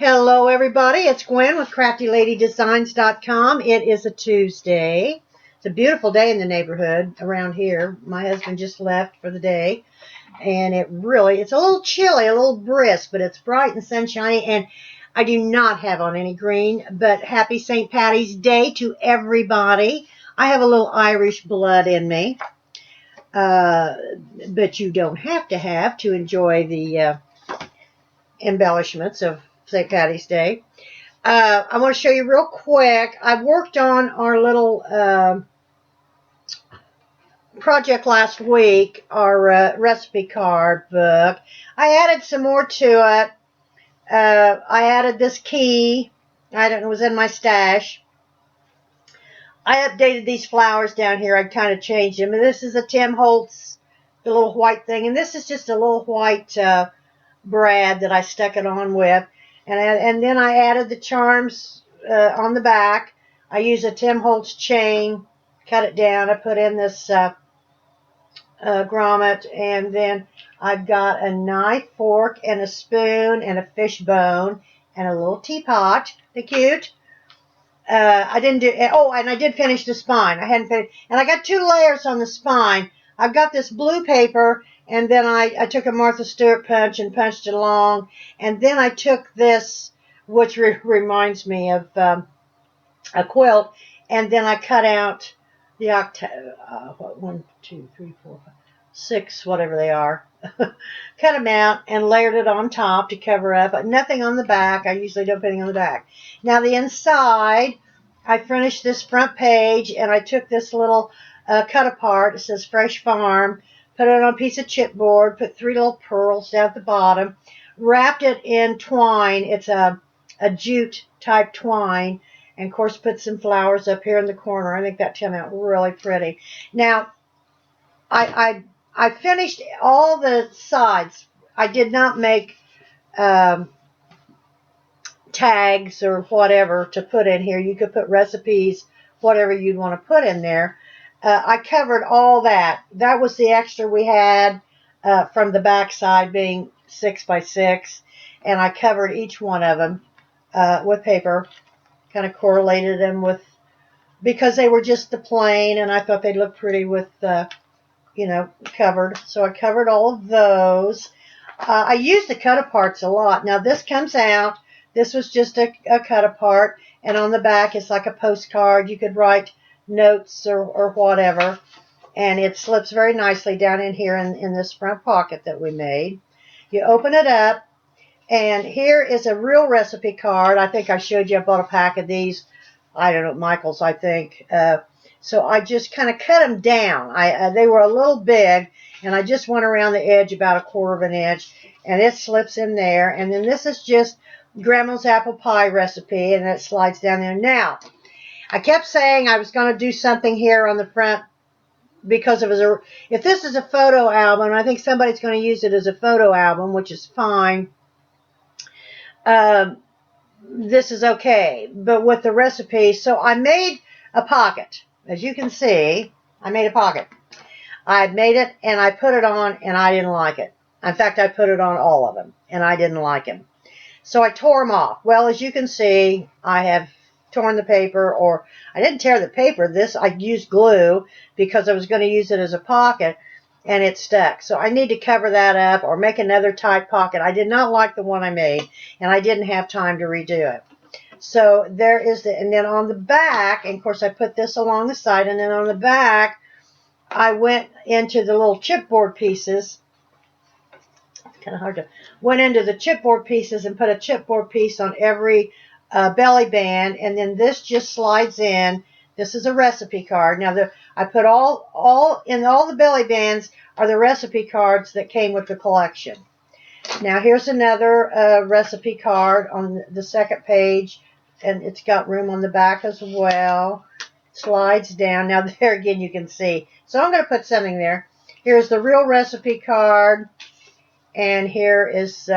Hello everybody, it's Gwen with CraftyLadyDesigns.com. It is a Tuesday. It's a beautiful day in the neighborhood around here. My husband just left for the day, and it's a little chilly, a little brisk, but it's bright and sunshiny, and I do not have on any green, but happy St. Patty's Day to everybody. I have a little Irish blood in me, uh, but you don't have to enjoy the embellishments of St. Patty's Day. I want to show you real quick. I worked on our little project last week, our recipe card book. I added some more to it. I added this key. I don't know, it was in my stash. I updated these flowers down here. I kind of changed them. And this is a Tim Holtz, the little white thing. And this is just a little white brad that I stuck it on with. And then I added the charms on the back. I used a Tim Holtz chain, cut it down. I put in this grommet, and then I've got a knife, fork, and a spoon, and a fish bone, and a little teapot. They're cute. I didn't do. Oh, and I did finish the spine. I hadn't finished, and I got 2 layers on the spine. I've got this blue paper, and then I took a Martha Stewart punch and punched it along, and then I took this, which reminds me of a quilt, and then I cut out the one, two, three, four, five, 6, whatever they are. Cut them out and layered it on top to cover up, but nothing on the back. I usually don't put anything on the back. Now the inside, I finished this front page, and I took this little cut apart. It says Fresh Farm. Put it on a piece of chipboard. Put 3 little pearls down at the bottom. Wrapped it in twine. It's a jute type twine. And of course, put some flowers up here in the corner. I think that turned out really pretty. Now, I finished all the sides. I did not make tags or whatever to put in here. You could put recipes, whatever you'd want to put in there. I covered all that. That was the extra we had from the back side being 6 by 6, and I covered each one of them with paper. Kind of correlated them with, because they were just the plain, and I thought they'd look pretty with covered. So I covered all of those. I use the cut aparts a lot. Now this comes out. This was just a cut apart, and on the back it's like a postcard. You could write notes or whatever, and it slips very nicely down in here in this front pocket that we made. You open it up, and here is a real recipe card. I think I showed you. I bought a pack of these. I don't know, Michael's, I think. So I just kind of cut them down. They were a little big, and I just went around the edge about 1/4 of an inch, and it slips in there. And then this is just Grandma's apple pie recipe, and it slides down there. Now, I kept saying I was going to do something here on the front because if this is a photo album, I think somebody's going to use it as a photo album, which is fine. This is okay, but with the recipe, so I made a pocket. As you can see, I made a pocket. I made it, and I put it on, and I didn't like it. In fact, I put it on all of them, and I didn't like them. So I tore them off. Well, as you can see, I have torn the paper, or I didn't tear the paper. I used glue because I was going to use it as a pocket, and it stuck. So I need to cover that up or make another tight pocket. I did not like the one I made, and I didn't have time to redo it. So there is and then on the back, and of course I put this along the side, and then on the back, I went into the little chipboard pieces. It's kind of hard to, went into the chipboard pieces and put a chipboard piece on every belly band, and then this just slides in. This is a recipe card. Now I put all the belly bands are the recipe cards that came with the collection. Now here's another recipe card on the second page, and it's got room on the back as well. Slides down. Now there again you can see. So I'm going to put something there. Here's the real recipe card, and here is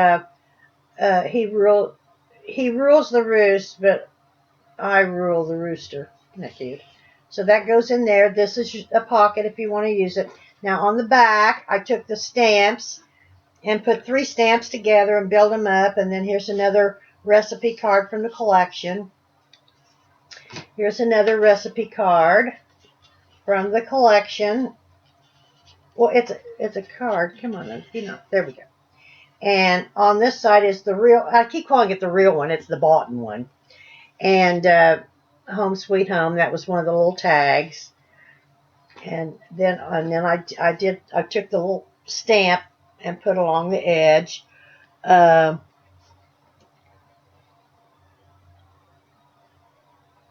he rules the roost, but I rule the rooster. Isn't that cute? So that goes in there. This is a pocket if you want to use it. Now on the back, I took the stamps and put 3 stamps together and build them up. And then here's another recipe card from the collection. Here's another recipe card from the collection. Well, it's a card. Come on, there we go. And on this side is the real. I keep calling it the real one. It's the bought one. And Home Sweet Home. That was one of the little tags. And then I took the little stamp and put along the edge.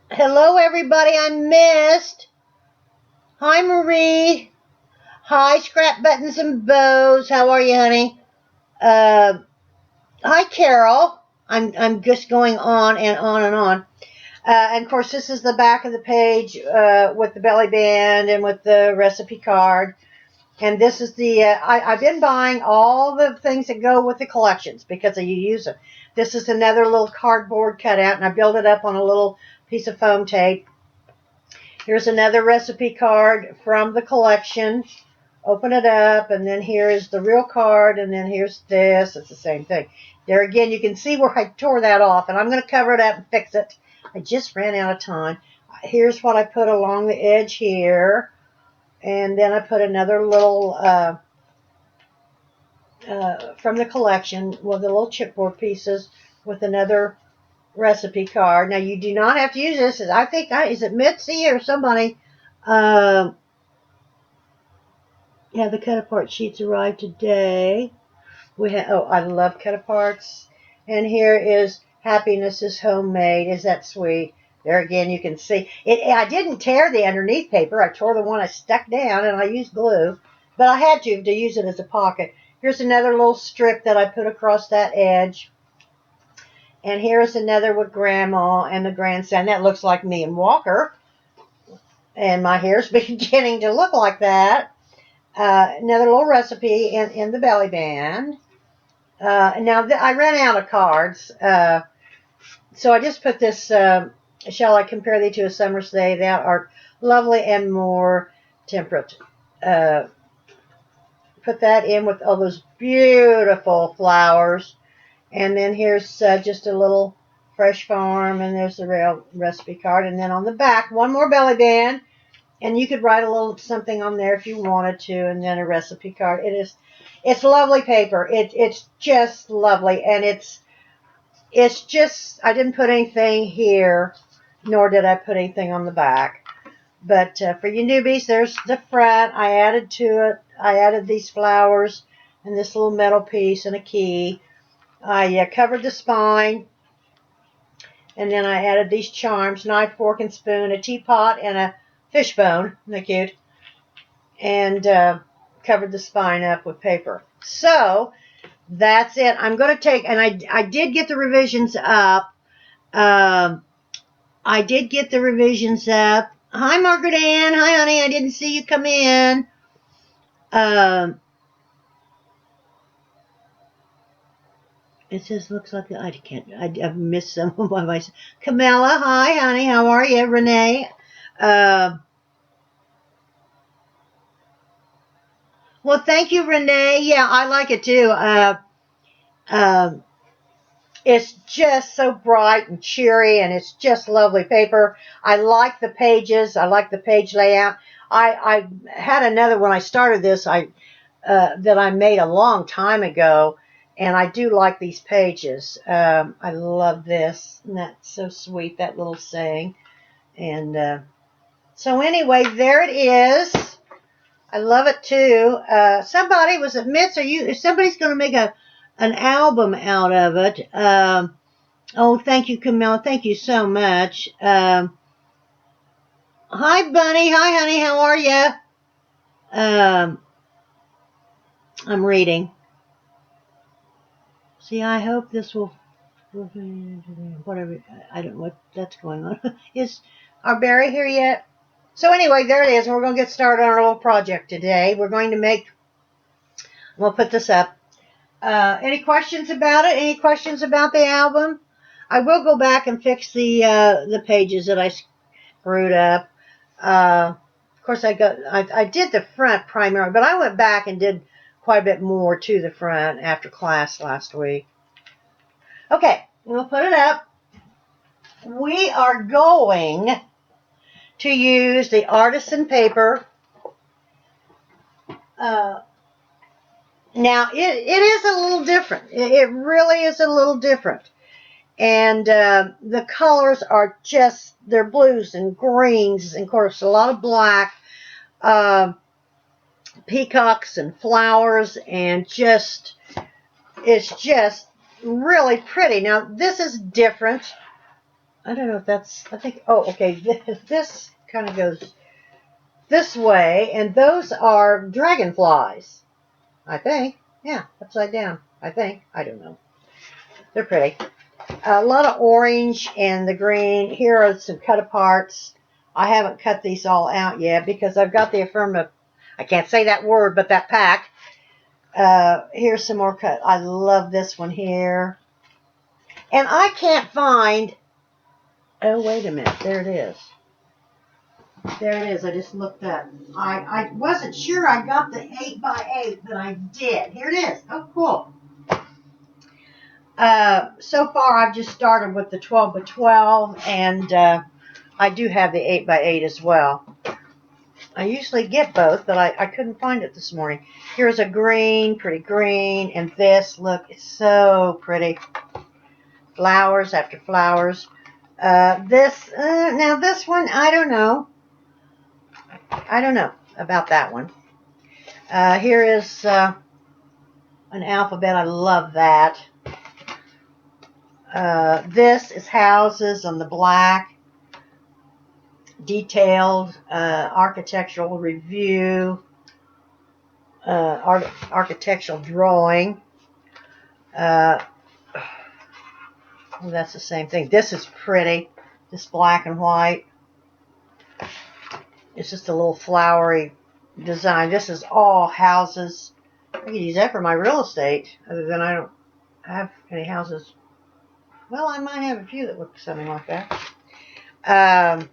Hello, everybody. I missed. Hi, Marie. Hi, Scrap Buttons and Bows. How are you, honey? Hi, Carol. I'm just going on and on and on. And of course, this is the back of the page with the belly band and with the recipe card. And this is the, I've been buying all the things that go with the collections because you use them. This is another little cardboard cutout, and I built it up on a little piece of foam tape. Here's another recipe card from the collection. Open it up, and then here is the real card, and then here's this. It's the same thing. There again, you can see where I tore that off, and I'm going to cover it up and fix it. I just ran out of time. Here's what I put along the edge here. And then I put another little, from the collection, with the little chipboard pieces with another recipe card. Now, you do not have to use this. I think, is it Mitzi or somebody? Yeah, the cut-apart sheets arrived today. I love cut-aparts. And here is Happiness is Homemade. Is that sweet? There again, you can see. I didn't tear the underneath paper. I tore the one I stuck down, and I used glue. But I had to use it as a pocket. Here's another little strip that I put across that edge. And here's another with Grandma and the grandson. That looks like me and Walker. And my hair's beginning to look like that. Another little recipe in the belly band. Now, I ran out of cards. So I just put this, Shall I Compare Thee to a Summer's Day? Thou art lovely and more temperate. Put that in with all those beautiful flowers. And then here's just a little Fresh Farm, and there's the real recipe card. And then on the back, one more belly band. And you could write a little something on there if you wanted to, and then a recipe card. It's lovely paper. It's just lovely, and it's just, I didn't put anything here, nor did I put anything on the back. But for you newbies, there's the front. I added to it. I added these flowers and this little metal piece and a key. I covered the spine. And then I added these charms, knife, fork, and spoon, a teapot, and a fishbone. Isn't that cute? And covered the spine up with paper. So that's it. I'm going to take, and I did get the revisions up. I did get the revisions up. Hi, Margaret Ann. Hi, honey. I didn't see you come in. It says, looks like I've missed some of my voice. Camilla, hi, honey. How are you? Renee. Well, thank you, Renee. Yeah, I like it too. It's just so bright and cheery, and it's just lovely paper. I like the pages. I like the page layout. I had another when I started this that I made a long time ago, and I do like these pages. I love this, and that's so sweet, that little saying. And so anyway, there it is. I love it too. Somebody was it Mitz? Somebody's going to make an album out of it. Oh, thank you, Camilla. Thank you so much. Hi, Bunny. Hi, honey. How are you? I'm reading. See, I hope this will. Whatever. I don't know what that's going on. Is our Barry here yet? So anyway, there it is. We're going to get started on our little project today. We're going to make. We'll put this up. Any questions about it? Any questions about the album? I will go back and fix the pages that I screwed up. Of course, I did the front primarily, but I went back and did quite a bit more to the front after class last week. Okay, We'll put it up. We are going to use the Artisan paper. Now, it is a little different. It really is a little different. And the colors are just, they're blues and greens, and of course a lot of black, peacocks and flowers, and just, it's just really pretty. Now, this is different. I don't know if that's, I think, oh, okay, this kind of goes this way, and those are dragonflies, I think. Yeah, upside down, I think. I don't know. They're pretty. A lot of orange and the green. Here are some cut aparts. I haven't cut these all out yet because I've got the affirmative, I can't say that word, but that pack. Here's some more cut. I love this one here. And I can't find, oh, wait a minute. There it is. There it is. I just looked up. I wasn't sure I got the 8x8, but I did. Here it is. Oh, cool. So far, I've just started with the 12x12, and I do have the 8x8 as well. I usually get both, but I couldn't find it this morning. Here's a green, pretty green, and this, look, it's so pretty. Flowers after flowers. Now this one, I don't know. I don't know about that one. Here is an alphabet. I love that. This is houses on the black. Detailed architectural review. Architectural drawing. Well, that's the same thing. This is pretty. This black and white. It's just a little flowery design. This is all houses. I could use that for my real estate, other than I don't have any houses. Well, I might have a few that look something like that.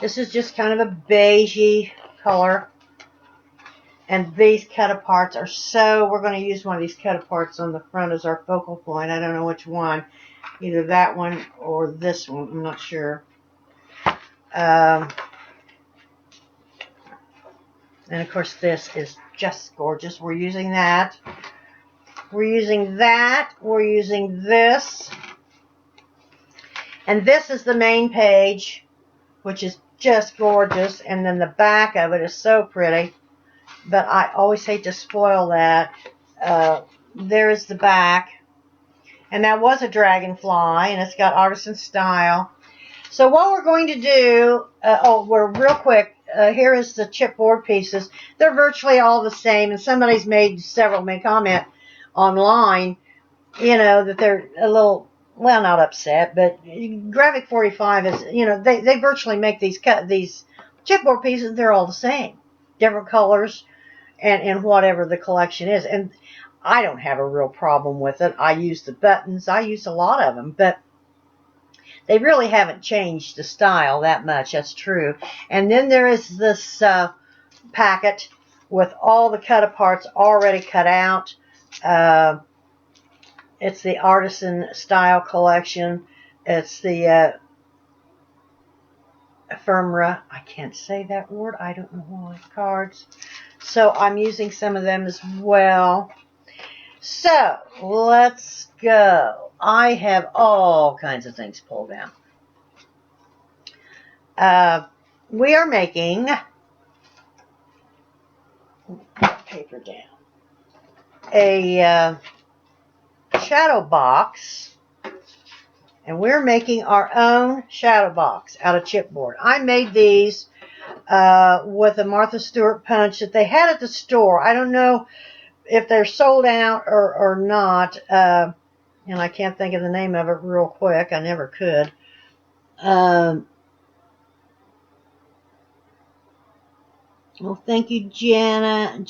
This is just kind of a beigey color. And these cut aparts are so, we're going to use one of these cut aparts on the front as our focal point. I don't know which one. Either that one or this one. I'm not sure. And of course this is just gorgeous. We're using that. We're using that. We're using this. And this is the main page, which is just gorgeous. And then the back of it is so pretty. But I always hate to spoil that. There is the back. And that was a dragonfly, and it's got artisan style. So what we're going to do, we're real quick, here is the chipboard pieces. They're virtually all the same, and somebody's made comment online, you know, that they're a little, well, not upset, but Graphic 45 is, you know, they virtually make these chipboard pieces, they're all the same. Different colors and whatever the collection is. And I don't have a real problem with it. I use the buttons. I use a lot of them, but they really haven't changed the style that much. That's true. And then there is this packet with all the cut aparts already cut out. It's the Artisan Style Collection. It's the ephemera. I can't say that word. I don't know why. Cards. So I'm using some of them as well. So let's go. I have all kinds of things pulled down. We are making paper down a shadow box, and we're making our own shadow box out of chipboard. I made these with a Martha Stewart punch that they had at the store. I don't know if they're sold out or not, and I can't think of the name of it real quick. I never could. Well, thank you, Jana.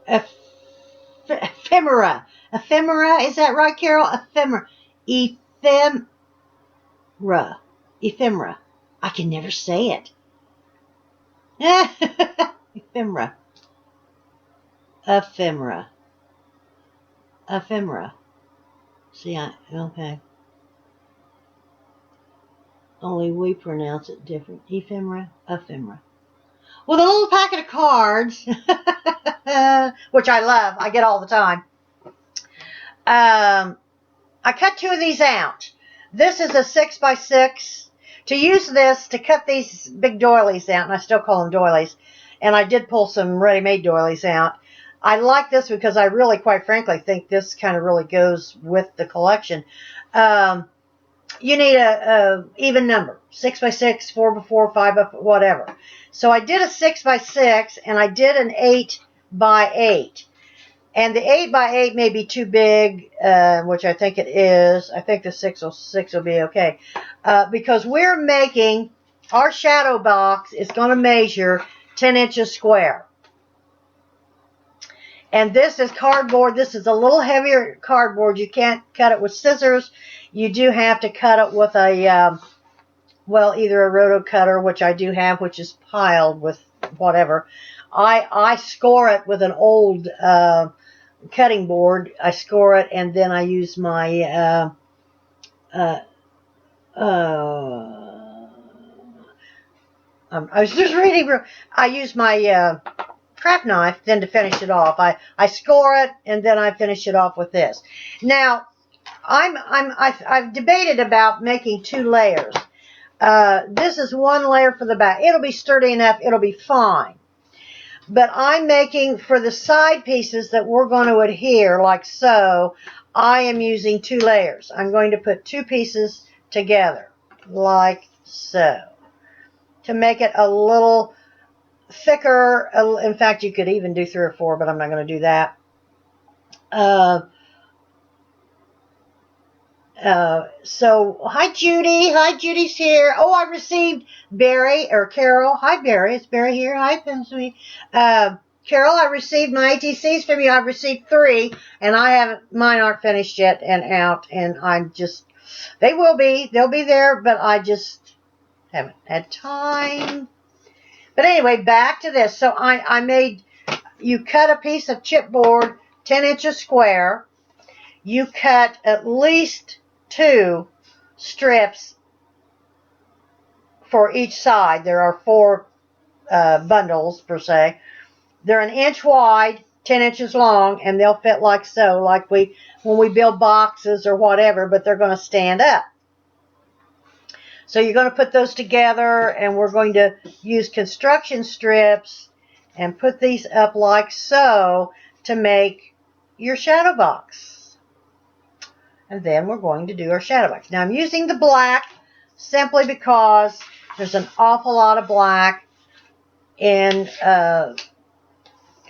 Ephemera. Ephemera, is that right, Carol? Ephemera. Ephemera. I can never say it. Ephemera. Ephemera. ephemera. See, okay. Only we pronounce it different. Ephemera, ephemera. With a little packet of cards, which I love. I get all the time. I cut 2 of these out. This is a 6x6. To use this to cut these big doilies out, and I still call them doilies, and I did pull some ready-made doilies out. I like this because I really, quite frankly, think this kind of really goes with the collection. You need a even number, 6x6, 4x4, 5x, whatever. So I did a 6x6, and I did an 8x8. And the 8x8 may be too big, which I think it is. I think the 6 will be okay. Because we're making, our shadow box is going to measure 10 inches square. And this is cardboard. This is a little heavier cardboard. You can't cut it with scissors. You do have to cut it with a, well, either a roto cutter, which I do have, which is piled with whatever. I score it with an old cutting board. I score it, and then I use my I was just reading. I use my craft knife then to finish it off. I score it, and then I finish it off with this. Now I've debated about making 2 layers. This is 1 layer for the back. It'll be sturdy enough. It'll be fine. But I'm making, for the side pieces that we're going to adhere, like so, I am using 2 layers. I'm going to put 2 pieces together, like so, to make it a little thicker. In fact, you could even do 3 or 4, but I'm not going to do that. So, hi Judy. Hi, Judy's here. Oh, I received Barry, or Carol. Hi Barry. Is Barry here? Hi, Pensy. Carol, I received my ATCs from you. I've received 3, and I haven't, mine aren't finished yet and out, and I'm just, they will be. They'll be there, but I just haven't had time. But anyway, back to this. So I made, you cut a piece of chipboard 10 inches square. You cut at least 2 strips for each side. There are 4 bundles per se. They're 1 inch wide, 10 inches long, and they'll fit like so, like when we build boxes or whatever, but they're going to stand up. So you're going to put those together, and we're going to use construction strips and put these up like so to make your shadow box. And then we're going to do our shadow box. Now I'm using the black simply because there's an awful lot of black in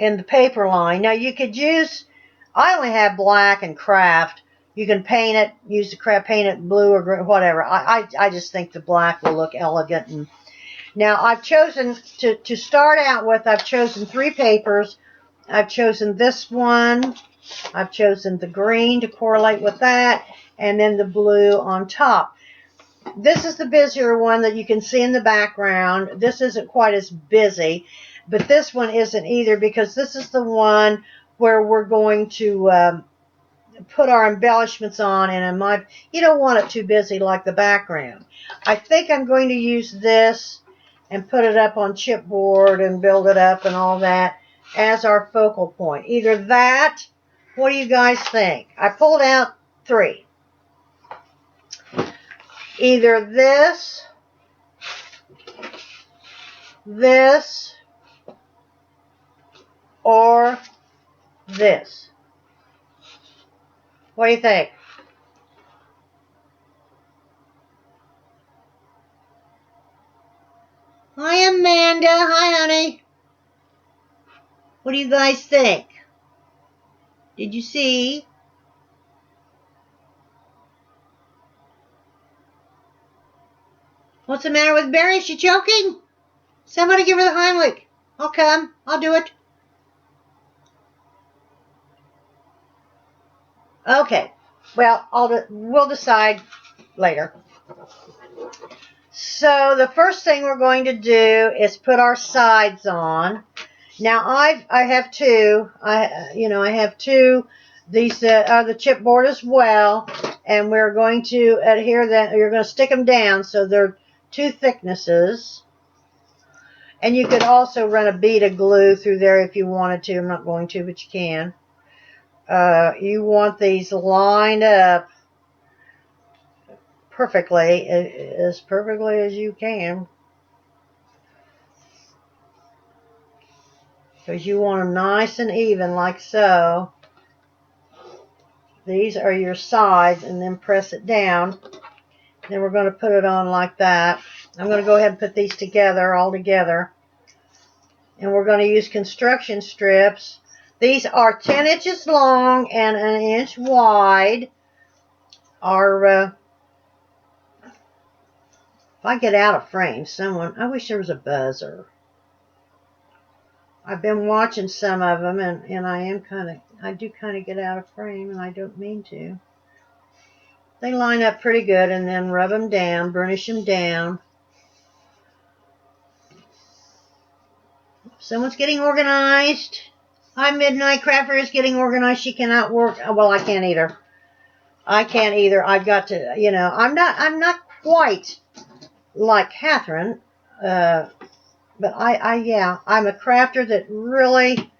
the paper line. Now you could use, I only have black and craft. You can paint it, use the craft, paint it blue or green, whatever. I just think the black will look elegant. And now I've chosen, to start out with, I've chosen 3 papers. I've chosen this one. I've chosen the green to correlate with that, and then the blue on top. This is the busier one that you can see in the background. This isn't quite as busy, but this one isn't either, because this is the one where we're going to put our embellishments on, and you don't want it too busy like the background. I think I'm going to use this and put it up on chipboard and build it up and all that as our focal point. Either that, what do you guys think? I pulled out 3. Either this, this, or this. What do you think? Hi, Amanda. Hi, honey. What do you guys think? Did you see? What's the matter with Barry? Is she choking? Somebody give her the Heimlich. I'll come. I'll do it. Okay. Well, we'll decide later. So the first thing we're going to do is put our sides on. Now I have 2. I have 2 These are the chipboard as well, and we're going to adhere them. You're going to stick them down so they're two thicknesses. And you could also run a bead of glue through there if you wanted to. I'm not going to, but you can. You want these lined up perfectly, as perfectly as you can, because you want them nice and even like so. These are your sides, and then press it down. Then we're going to put it on like that. I'm going to go ahead and put these together, all together. And we're going to use construction strips. These are 10 inches long and an inch wide. If I get out of frame, I wish there was a buzzer. I've been watching some of them, and I do kind of get out of frame, and I don't mean to. They line up pretty good, and then rub them down, burnish them down. Someone's getting organized. Hi, Midnight Crafter is getting organized. She cannot work. Well, I can't either. I've got to, I'm not quite like Catherine, but I'm a crafter that really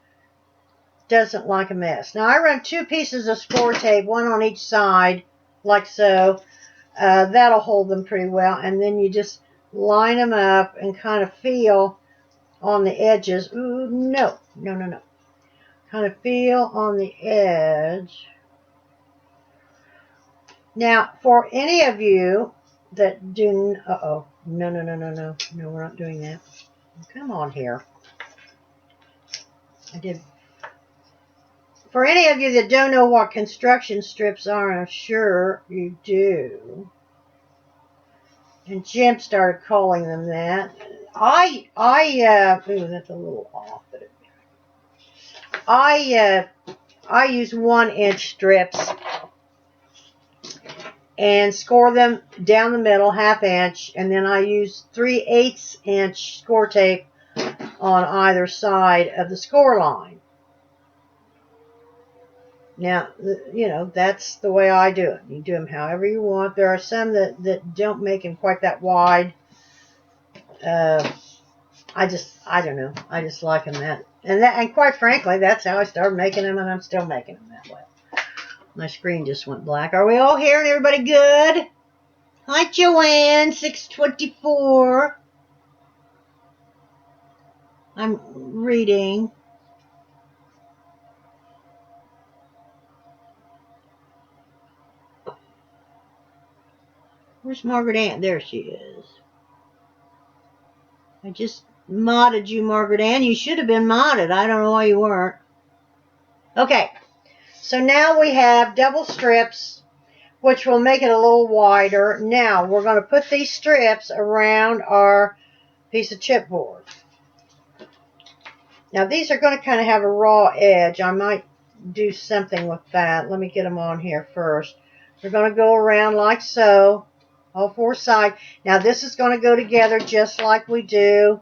doesn't like a mess. Now, I run 2 pieces of score tape, one on each side, like so. That'll hold them pretty well, and then you just line them up and kind of feel on the edges. Ooh, no. Kind of feel on the edge. Now, for any of you that do, no, we're not doing that. Come on here. For any of you that don't know what construction strips are, I'm sure you do. And Jim started calling them that. Ooh, that's a little off, but I use 1-inch strips and score them down the middle, 1/2 inch, and then I use 3/8 inch score tape on either side of the score line. Now, that's the way I do it. You do them however you want. There are some that don't make them quite that wide. I don't know. I just like them that. And quite frankly, that's how I started making them, and I'm still making them that way. My screen just went black. Are we all here and everybody good? Hi, Joanne, 624. I'm reading. Where's Margaret Ann? There she is. I just modded you, Margaret Ann. You should have been modded. I don't know why you weren't. Okay, so now we have double strips, which will make it a little wider. Now, we're going to put these strips around our piece of chipboard. Now, these are going to kind of have a raw edge. I might do something with that. Let me get them on here first. We're going to go around like so, all 4 sides. Now, this is going to go together just like we do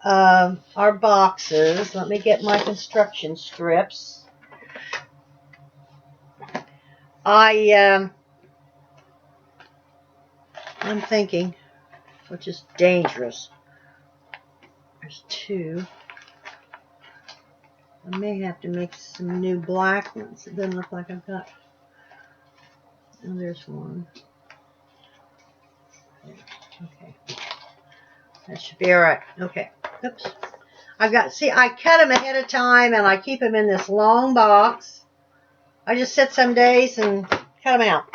our boxes. Let me get my construction strips. I'm thinking, which is dangerous. There's 2. I may have to make some new black ones. It doesn't look like I've got. Oh, there's 1. Okay. That should be all right. Okay. Oops. I cut them ahead of time, and I keep them in this long box. I just sit some days and cut them out.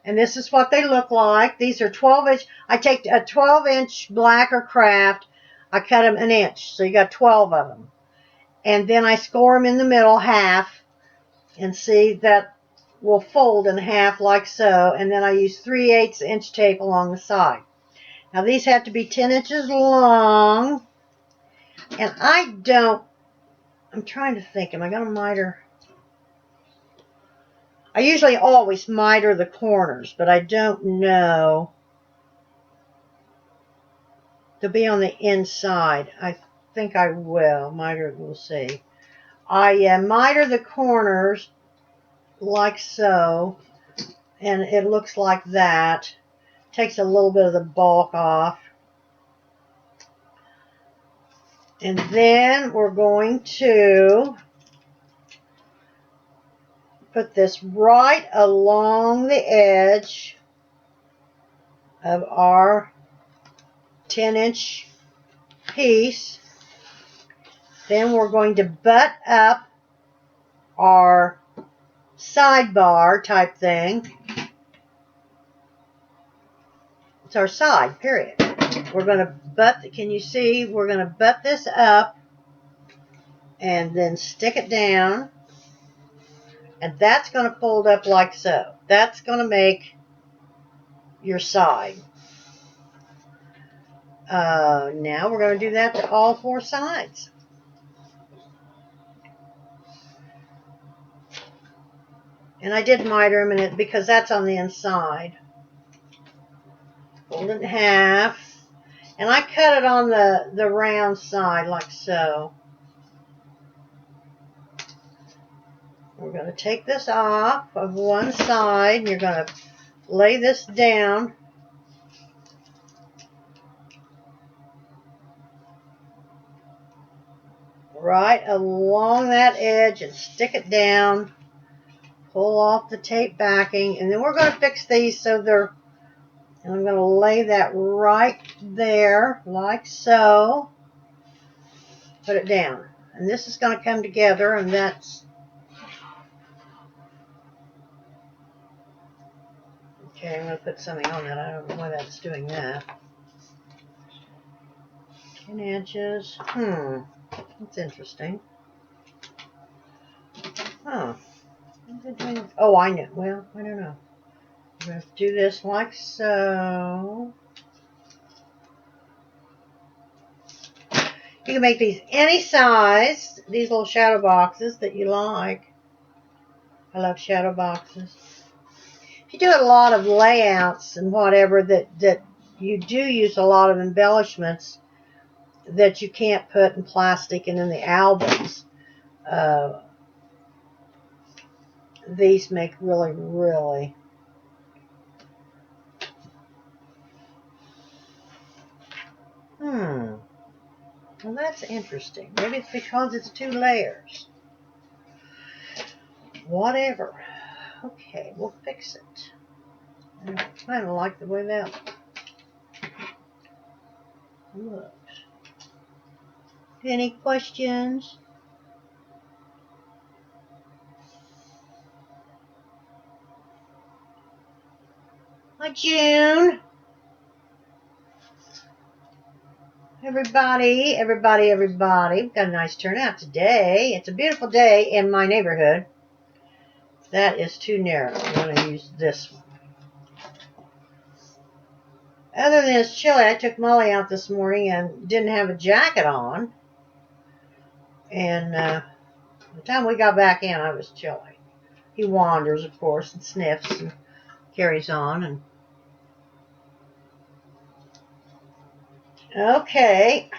And this is what they look like. These are 12-inch. I take a 12-inch black or craft. I cut them 1 inch, so you got 12 of them. And then I score them in the middle, half, and see that will fold in half like so. And then I use 3/8 inch tape along the side. Now these have to be 10 inches long. And I'm trying to think, am I going to miter? I usually always miter the corners, but I don't know. They'll be on the inside. I think I will. Miter, we'll see. I miter the corners like so, and it looks like that. Takes a little bit of the bulk off. And then we're going to put this right along the edge of our 10-inch piece. Then we're going to butt up our sidebar type thing. It's our side, period. We're going to butt, can you see? We're going to butt this up and then stick it down. And that's going to fold up like so. That's going to make your side. Now we're going to do that to all 4 sides. And I did miter them in it because that's on the inside. Fold it in half. And I cut it on the round side like so. We're going to take this off of one side. And you're going to lay this down. Right along that edge and stick it down. Pull off the tape backing. And then we're going to fix these so they're, and I'm going to lay that right there like so. Put it down. And this is going to come together, and that's, okay, I'm going to put something on that. I don't know why that's doing that. 10 inches. That's interesting. Huh. Oh, I know. Well, I don't know. I'm going to do this like so. You can make these any size, these little shadow boxes that you like. I love shadow boxes. If you do a lot of layouts and whatever that you do use a lot of embellishments that you can't put in plastic and in the albums, these make really, really well, that's interesting. Maybe it's because it's 2 layers. Whatever. Okay, we'll fix it. I kind of like the way that looks. Any questions? Hi, June. Everybody. We've got a nice turnout today. It's a beautiful day in my neighborhood. That is too narrow. I'm going to use this one. Other than it's chilly, I took Molly out this morning and didn't have a jacket on. And by the time we got back in, I was chilly. He wanders, of course, and sniffs and carries on. And okay.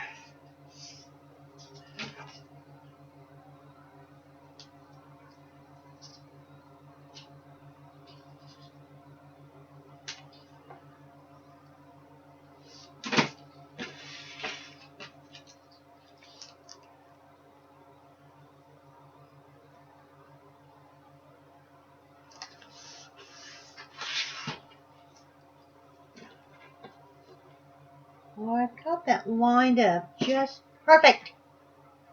Well, I've got that lined up just perfect.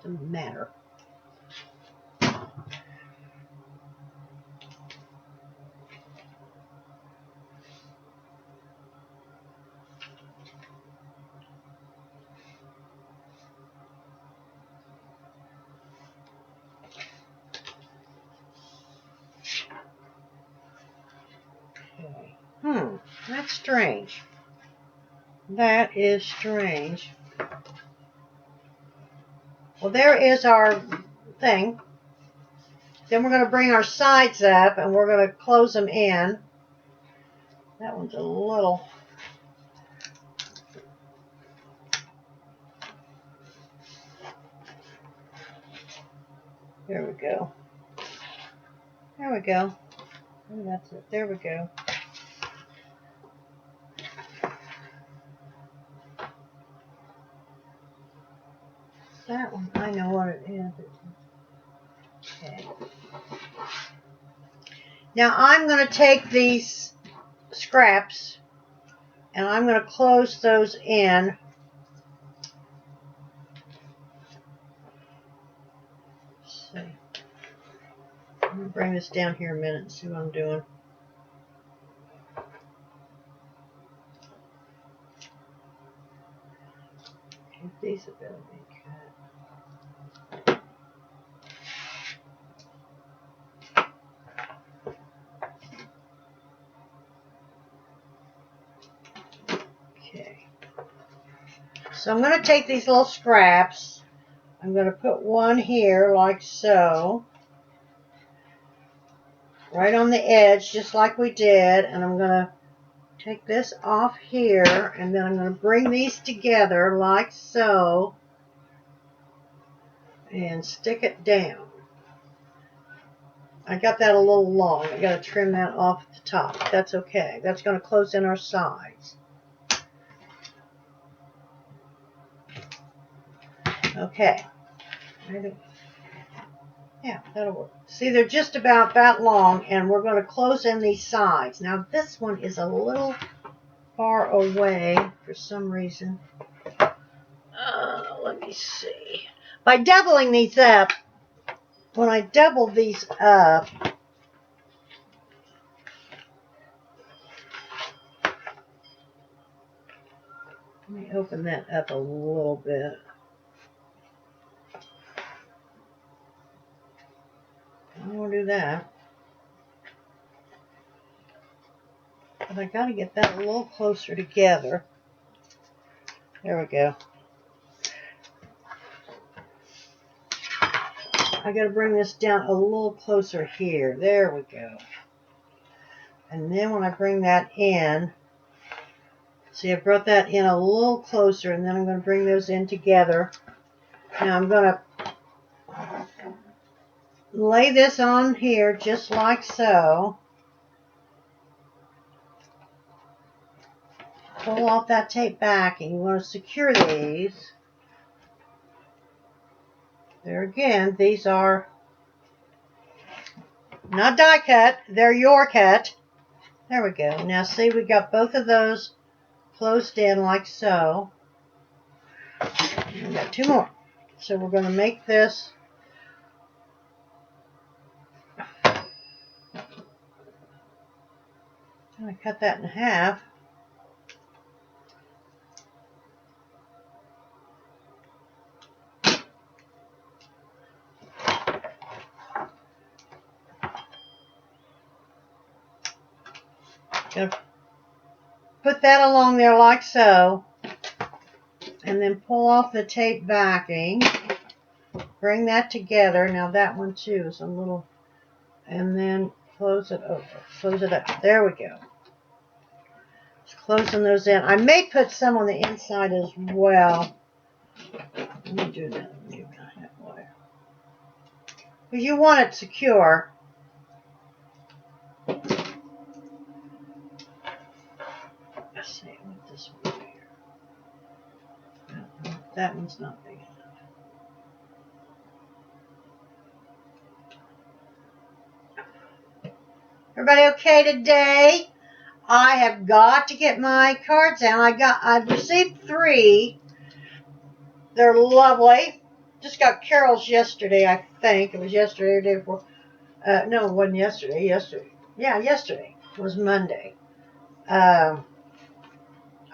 Doesn't matter. Okay. That's strange. That is strange. Well, there is our thing. Then we're going to bring our sides up and we're going to close them in. That one's a little... There we go. we go. Oh, that's it. There we go. That one, I know what it is. Okay. Now I'm going to take these scraps and I'm going to close those in. Let's see. I'm going to bring this down here a minute and see what I'm doing. Give these a bit of a cut. Okay. So I'm going to take these little scraps. I'm going to put one here like so. Right on the edge, just like we did. And I'm going to take this off here. And then I'm going to bring these together like so. And stick it down. I got that a little long. I got to trim that off at the top. That's okay. That's going to close in our sides. Okay. Yeah, that'll work. See, they're just about that long, and we're going to close in these sides. Now, this one is a little far away for some reason. Let me see. By doubling these up, when I double these up, let me open that up a little bit. I don't want to do that. But I got to get that a little closer together. There we go. I got to bring this down a little closer here. There we go. And then when I bring that in, see, I brought that in a little closer, and then I'm going to bring those in together. Now I'm going to lay this on here just like so. Pull off that tape back, and you want to secure these. There again, these are not die cut, they're your cut. There we go. Now see, we got both of those closed in like so. We got two more. So we're going to make this I'm going to cut that in half. Gonna put that along there like so, and then pull off the tape backing. Bring that together. Now that one too is a little, and then close it over. Close it up. There we go. Just closing those in. I may put some on the inside as well. Let me do that. Because you want it secure. Let's see, I want this one here. No, that one's not big enough. Everybody okay today? I have got to get my cards out. I've received 3. They're lovely. Just got Carol's yesterday, I think. It was yesterday or the day before. No, it wasn't yesterday. Yesterday. Yeah, yesterday. It was Monday.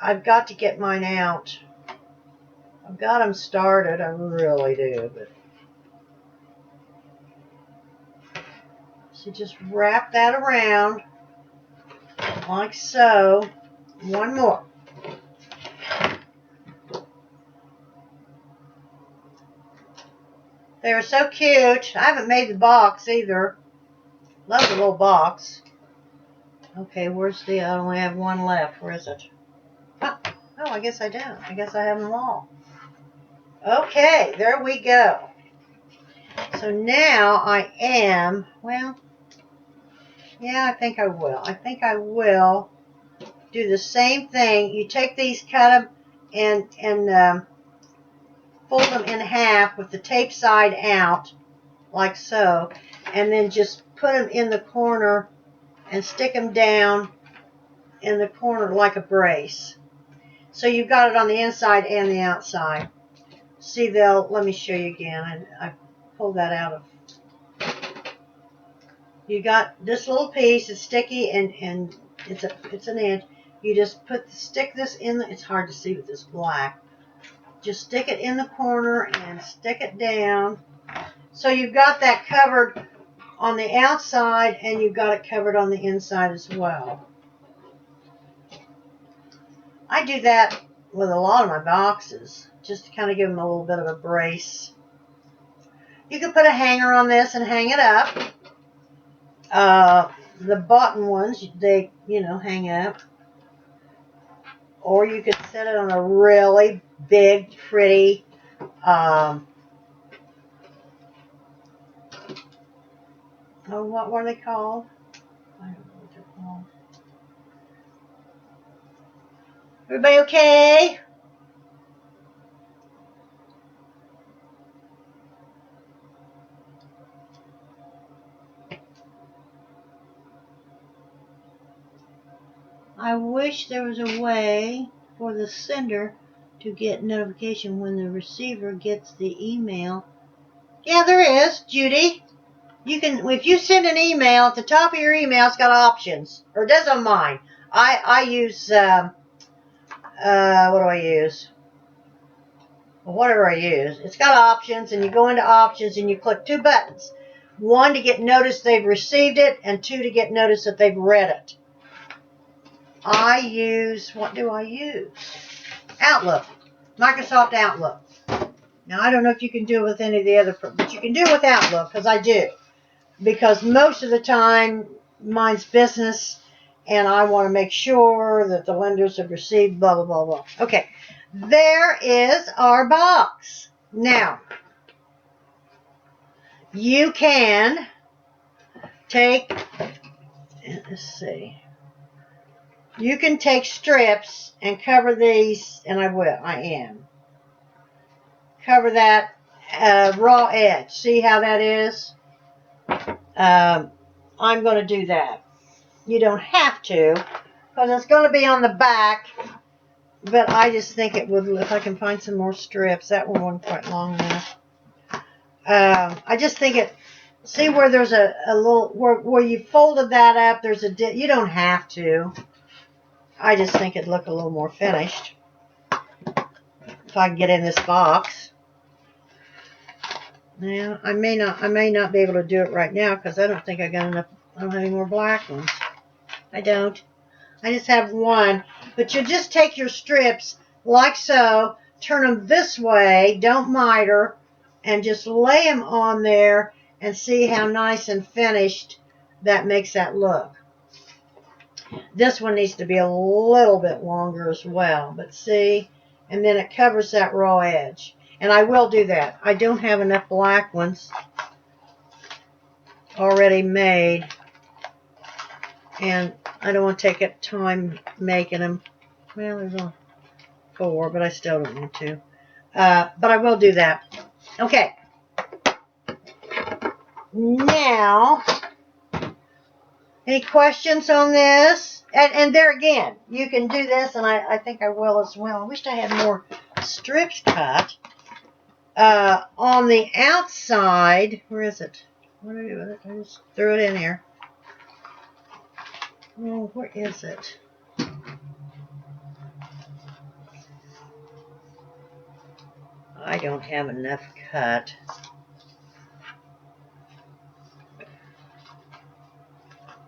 I've got to get mine out. I've got them started. I really do. But so just wrap that around like so. One more. They were so cute. I haven't made the box either. Love the little box. Okay, where's the, I only have one left. Where is it? Oh, I guess I don't. I guess I have them all. Okay, there we go. So now I am, well, Yeah, I think I will. I think I will do the same thing. You take these, cut them, and fold them in half with the tape side out, like so, and then just put them in the corner and stick them down in the corner like a brace. So you've got it on the inside and the outside. See, let me show you again. I pulled that out of. You got this little piece. It's sticky and it's an inch. You just stick this in. It's hard to see with this black. Just stick it in the corner and stick it down. So you've got that covered on the outside and you've got it covered on the inside as well. I do that with a lot of my boxes, just to kind of give them a little bit of a brace. You could put a hanger on this and hang it up. The button ones, they, hang up. Or you could set it on a really big, pretty, what are they called? I don't know what they're called. Everybody okay? I wish there was a way for the sender to get notification when the receiver gets the email. Yeah, there is, Judy. You can, if you send an email, at the top of your email, it's got options. Or it does on mine. I use, what do I use? Well, whatever I use. It's got options, and you go into options, and you click two buttons. One, to get notice they've received it, and two, to get notice that they've read it. What do I use? Outlook. Microsoft Outlook. Now, I don't know if you can do it with any of the other, but you can do it with Outlook, because I do. Because most of the time, mine's business, and I want to make sure that the lenders have received blah, blah, blah, blah. Okay, there is our box. Now, you can take, let's see, you can take strips and cover these, and I am. Cover that raw edge. See how that is? I'm going to do that. You don't have to, because it's going to be on the back, but I just think it would, if I can find some more strips. That one wasn't quite long enough. I just think it, see where there's a little, where you folded that up, there's a dip. You don't have to. I just think it'd look a little more finished if I can get in this box. Now, I may not be able to do it right now because I don't think I got enough. I don't have any more black ones. I don't. I just have one. But you just take your strips like so, turn them this way, don't miter, and just lay them on there and see how nice and finished that makes that look. This one needs to be a little bit longer as well, but see, and then it covers that raw edge. And I will do that. I don't have enough black ones already made, and I don't want to take up time making them. Well, there's only 4, but I still don't want to. But I will do that. Okay. Now, any questions on this? And there again, you can do this, and I think I will as well. I wish I had more strips cut. On the outside, where is it? What did I do with it? I just threw it in here. Oh, where is it? I don't have enough cut.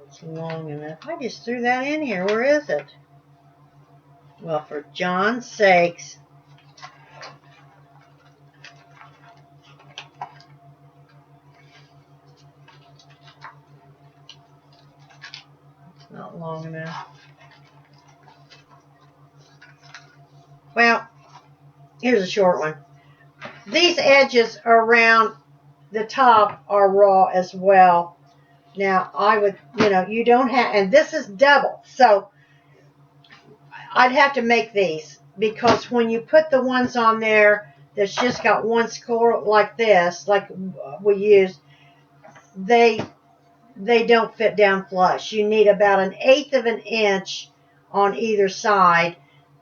It's long enough. I just threw that in here. Where is it? Well, for John's sakes. It's not long enough. Well, here's a short one. These edges around the top are raw as well. Now, I would, you don't have, and this is double, so I'd have to make these, because when you put the ones on there that's just got one score like this, like we use, they don't fit down flush. You need about 1/8 of an inch on either side,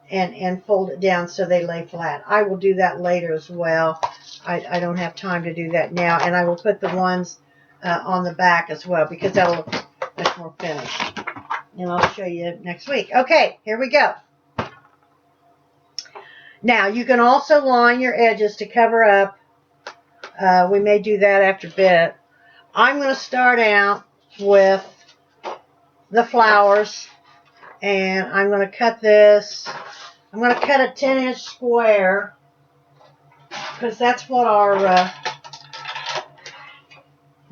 and fold it down so they lay flat. I will do that later as well. I don't have time to do that now, and I will put the ones on the back as well, because that'll look much more finished. And I'll show you next week. Okay, here we go. Now, you can also line your edges to cover up. We may do that after a bit. I'm going to start out with the flowers, and I'm going to cut this. I'm going to cut a 10-inch square, because that's what our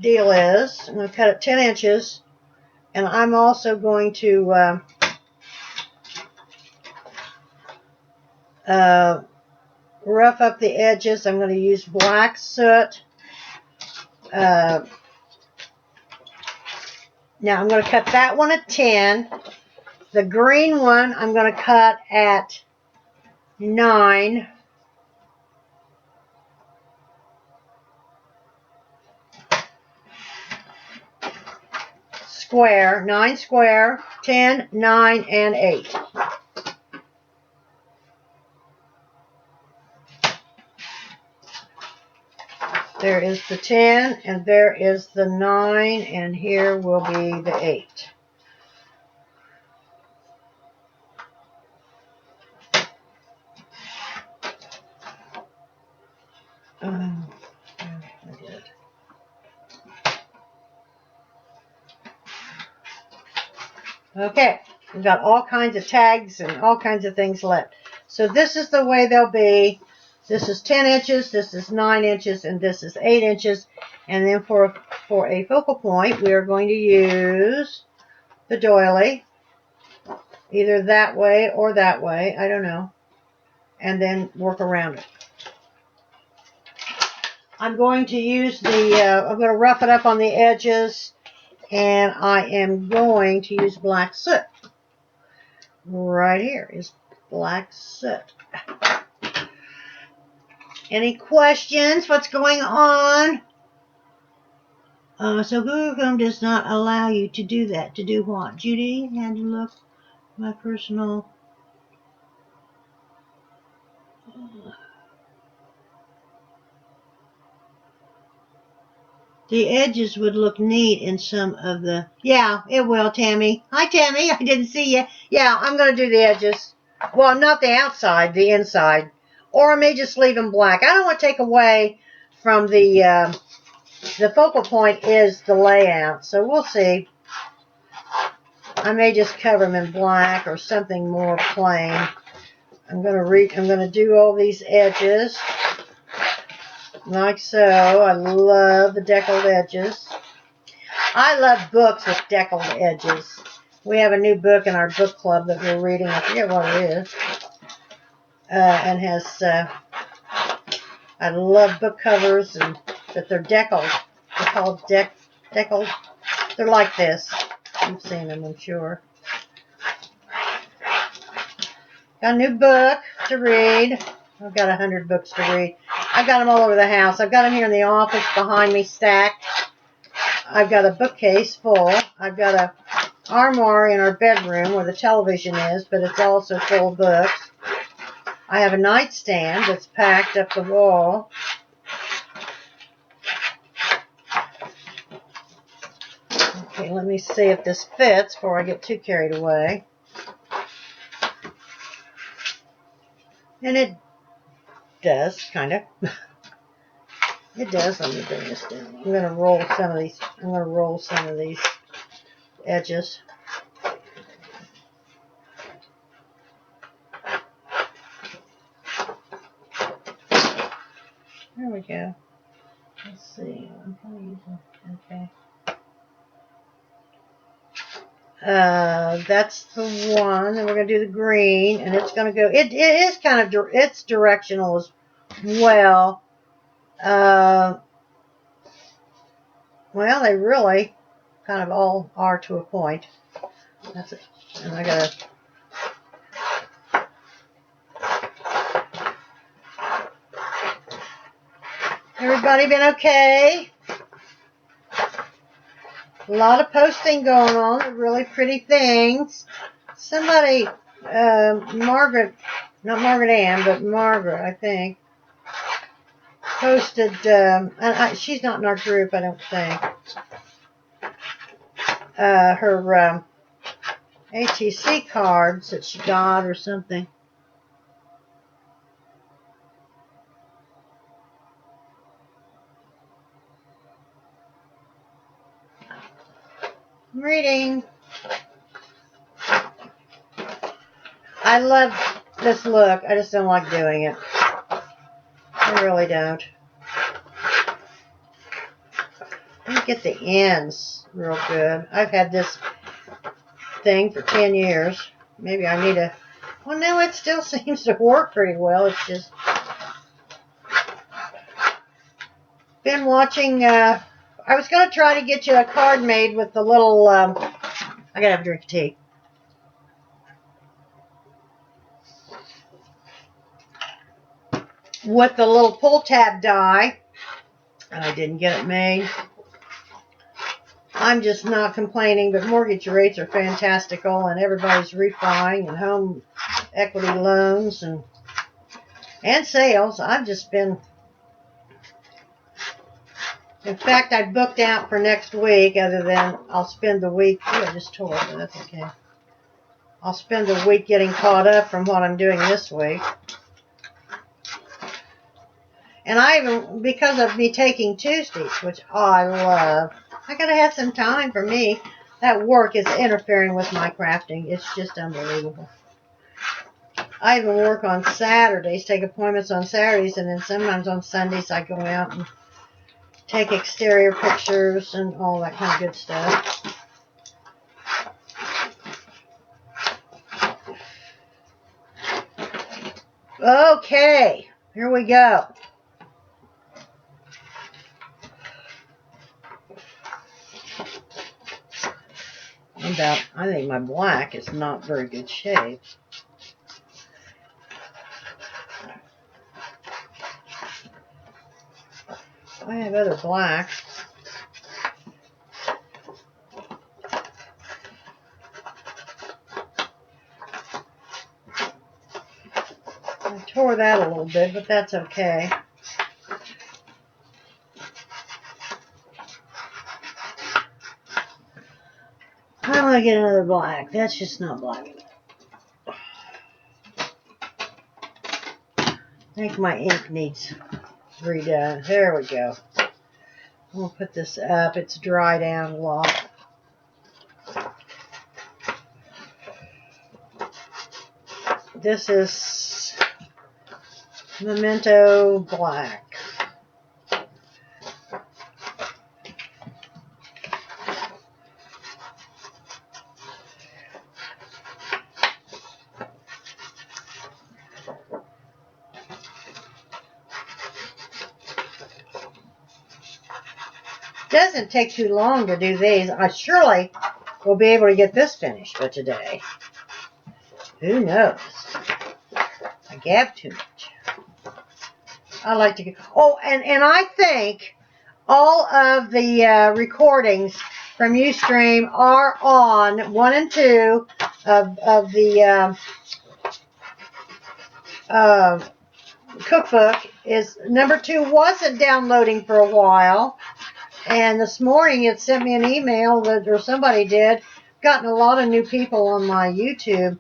deal is. I'm going to cut it 10 inches, and I'm also going to rough up the edges. I'm going to use black soot. Now I'm going to cut that one at 10. The green one I'm going to cut at 9. Square, 9 square, 10, 9, and 8. There is the 10, and there is the 9, and here will be the 8. Okay, we've got all kinds of tags and all kinds of things left. So this is the way they'll be. This is 10 inches, this is 9 inches, and this is 8 inches. And then for a focal point, we are going to use the doily, either that way or that way, I don't know, and then work around it. I'm going to use I'm going to rough it up on the edges, and I am going to use black soot. Right here is black soot. Any questions? What's going on? So Google Chrome does not allow you to do that. To do what? Judy, had to look my personal. The edges would look neat in some of the. Yeah, it will, Tammy. Hi, Tammy. I didn't see you. Yeah, I'm going to do the edges. Well, not the outside, the inside. Or I may just leave them black. I don't want to take away from the focal point is the layout. So we'll see. I may just cover them in black or something more plain. I'm gonna do all these edges like so. I love the deckled edges. I love books with deckled edges. We have a new book in our book club that we're reading. I forget what it is. And has I love book covers and that they're deckled. They're called deckled. They're like this. You've seen them, I'm sure. Got a new book to read. I've got 100 books to read. I've got them all over the house. I've got them here in the office behind me stacked. I've got a bookcase full. I've got a armoire in our bedroom where the television is, but it's also full of books. I have a nightstand that's packed up the wall. Okay, let me see if this fits before I get too carried away. And it does, kind of. It does. Let me bring this down. I'm going to roll some of these. I'm going to roll some of these edges. There we go. Let's see. Okay. That's the one. And we're going to do the green, and it's going to go. It is kind of it's directional as well. Well, they really kind of all are to a point. That's it. And I gotta. Everybody been okay? A lot of posting going on. Really pretty things. Somebody, Margaret, not Margaret Ann, but Margaret, I think, posted. She's not in our group, I don't think. Her ATC cards that she got or something. I'm reading. I love this look. I just don't like doing it. I really don't. Let me get the ends real good. I've had this thing for 10 years. Maybe I need a... Well, no, it still seems to work pretty well. It's just... Been watching... I was going to try to get you a card made with the little... I gotta have a drink of tea. With the little pull tab die. And I didn't get it made. I'm just not complaining, but mortgage rates are fantastical, and everybody's refining and home equity loans and sales. I've just been... In fact, I booked out for next week, other than I'll spend the week... Oh, I just tore it, but that's okay. I'll spend the week getting caught up from what I'm doing this week. And I even, because of me taking Tuesdays, which I love, I gotta have some time for me. That work is interfering with my crafting. It's just unbelievable. I even work on Saturdays, take appointments on Saturdays, and then sometimes on Sundays I go out and take exterior pictures and all that kind of good stuff. Okay, here we go. I think my black is not very good shape. I have other blacks. I tore that a little bit, but that's okay. I want to get another black. That's just not black enough. I think my ink needs redone. There we go. We'll put this up. It's dry down a lot. This is Memento Black. Doesn't take too long to do these. I surely will be able to get this finished for today. Who knows? I gab too much. I like to get... Oh, and I think all of the recordings from Ustream are on 1 and 2 of the cookbook. Is number 2 wasn't downloading for a while. And this morning it sent me an email that, or somebody did, gotten a lot of new people on my YouTube,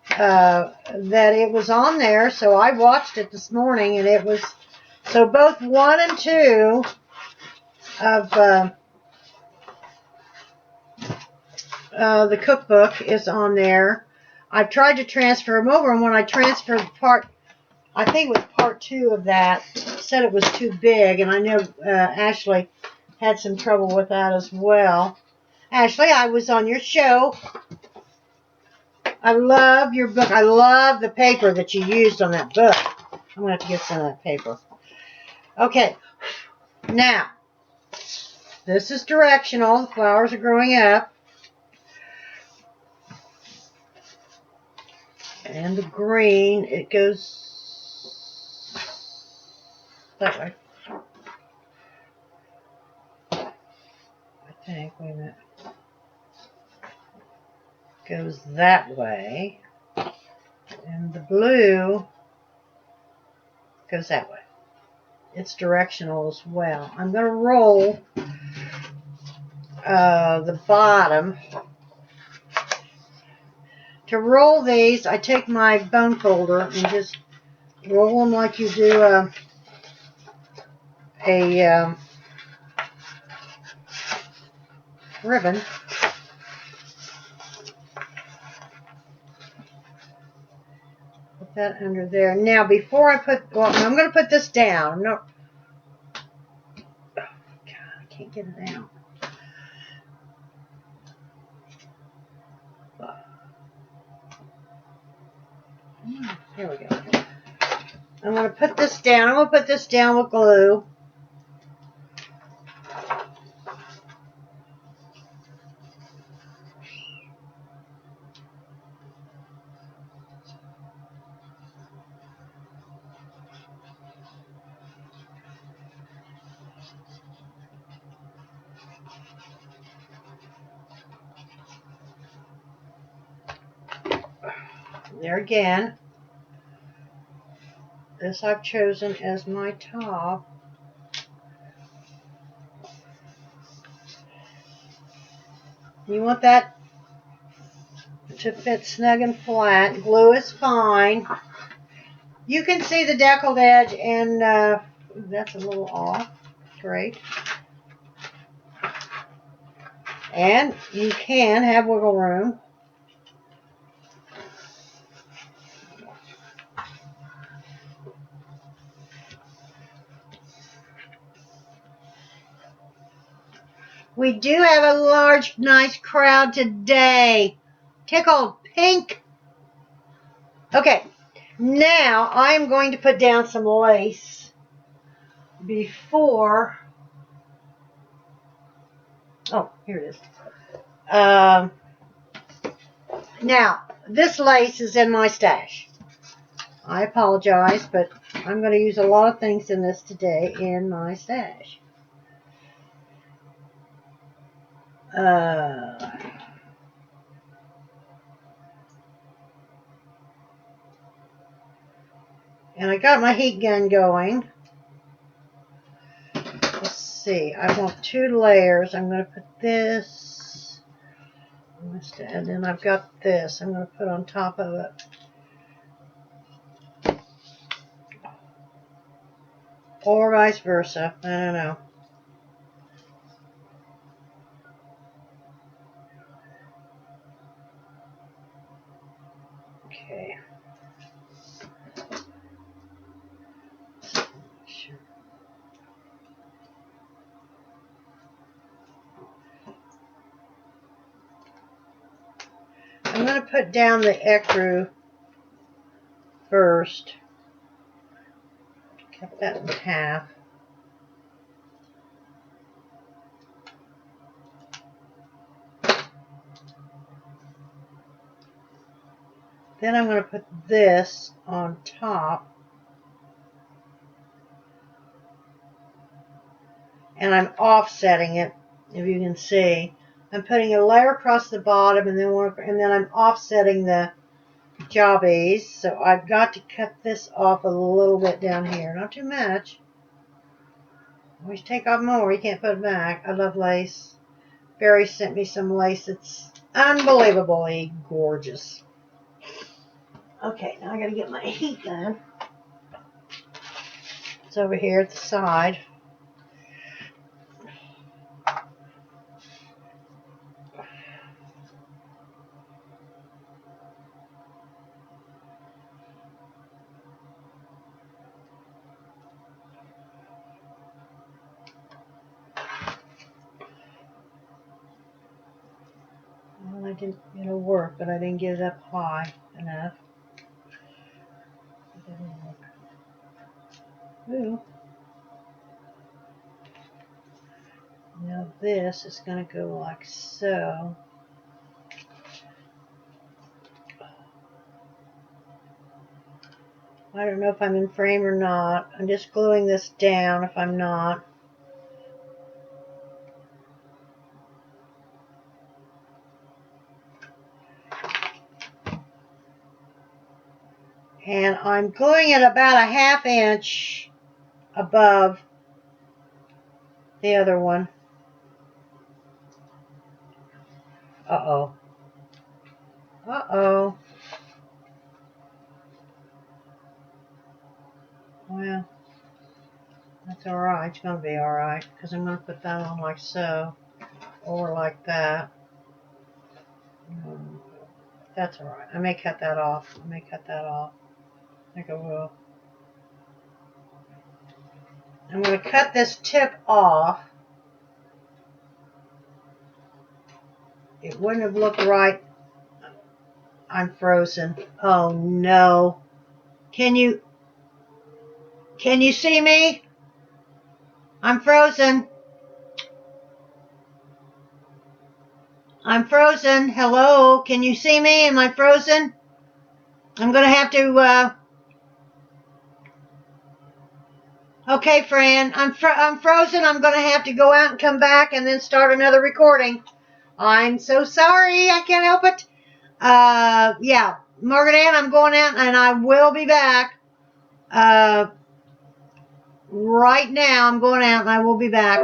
that it was on there. So I watched it this morning, and it was, so both 1 and 2 of the cookbook is on there. I've tried to transfer them over, and when I transferred I think it was part 2 of that, said it was too big, and I know Ashley had some trouble with that as well. Ashley, I was on your show. I love your book. I love the paper that you used on that book. I'm going to have to get some of that paper. Okay. Now, This is directional. The flowers are growing up. And the green, it goes that way. I think, wait a minute. Goes that way. And the blue goes that way. It's directional as well. I'm going to roll the bottom. To roll these, I take my bone folder and just roll them like you do a ribbon. Put that under there. Now, before I put, well, I'm going to put this down. No, oh, God, I can't get it out. Here we go. I'm going to put this down. I'm going to put this down with glue. There again. This I've chosen as my top. You want that to fit snug and flat. Glue is fine. You can see the deckled edge, and that's a little off. Great. And you can have wiggle room. We do have a large, nice crowd today. Tickled pink. Okay, now I'm going to put down some lace before. Oh, here it is. Now, this lace is in my stash. I apologize, but I'm going to use a lot of things in this today in my stash. And I got my heat gun going. Let's see. I want 2 layers. I'm going to put this. And then I've got this. I'm going to put on top of it. Or vice versa. I don't know. Okay. I'm going to put down the ecru first. Cut that in half. Then I'm going to put this on top. And I'm offsetting it, if you can see. I'm putting a layer across the bottom, and then I'm offsetting the jobbies. So I've got to cut this off a little bit down here. Not too much. Always take off more. You can't put it back. I love lace. Barry sent me some lace. It's unbelievably gorgeous. Okay, now I got to get my heat gun. It's over here at the side. Well, it'll work, but I didn't get it up high enough. It didn't work. Ooh. Now this is going to go like so. I don't know if I'm in frame or not. I'm just gluing this down if I'm not. And I'm gluing it about a 1/2 inch above the other one. Uh-oh. Uh-oh. Well, that's alright. It's going to be alright because I'm going to put that on like so or like that. That's alright. I may cut that off. I may cut that off. I think I will. I'm going to cut this tip off. It wouldn't have looked right. I'm frozen. Oh no. Can you see me? I'm frozen. I'm frozen. Hello? Can you see me? Am I frozen? I'm going to have to, okay, Fran. I'm frozen. I'm going to have to go out and come back and then start another recording. I'm so sorry. I can't help it. Yeah. Margaret Ann, I'm going out and I will be back. Right now, I'm going out and I will be back.